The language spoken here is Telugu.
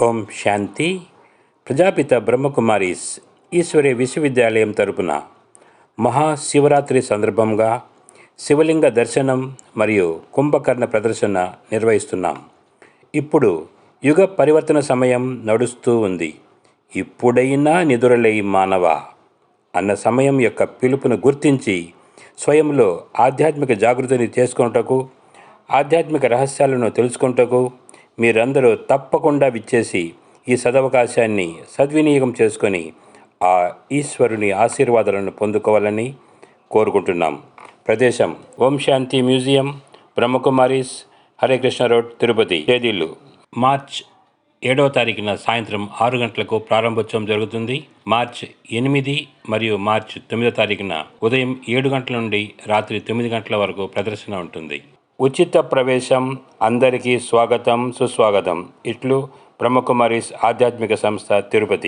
ఓం శాంతి. ప్రజాపిత బ్రహ్మకుమారీస్ ఈశ్వరి విశ్వవిద్యాలయం తరపున మహాశివరాత్రి సందర్భంగా శివలింగ దర్శనం మరియు కుంభకర్ణ ప్రదర్శన నిర్వహిస్తున్నాం. ఇప్పుడు యుగ పరివర్తన సమయం నడుస్తూ ఉంది. ఇప్పుడైనా నిదురలై మానవా అన్న సమయం యొక్క పిలుపును గుర్తించి స్వయంలో ఆధ్యాత్మిక జాగృతిని చేసుకొనుటకు, ఆధ్యాత్మిక రహస్యాలను తెలుసుకొనుటకు మీరందరూ తప్పకుండా విచ్చేసి ఈ సదవకాశాన్ని సద్వినియోగం చేసుకొని ఆ ఈశ్వరుని ఆశీర్వాదాలను పొందుకోవాలని కోరుకుంటున్నాం. ప్రదేశం ఓం శాంతి మ్యూజియం, బ్రహ్మకుమారీస్, హరే కృష్ణ రోడ్, తిరుపతి. తేదీలు మార్చ్ 7వ తారీఖున సాయంత్రం 6 గంటలకు ప్రారంభోత్సవం జరుగుతుంది. మార్చ్ 8 మరియు మార్చ్ 9వ తారీఖున ఉదయం 7 గంటల నుండి రాత్రి 9 గంటల వరకు ప్రదర్శన ఉంటుంది. ఉచిత ప్రవేశం. అందరికీ స్వాగతం, సుస్వాగతం. ఇట్లు బ్రహ్మకుమారీస్ ఆధ్యాత్మిక సంస్థ, తిరుపతి.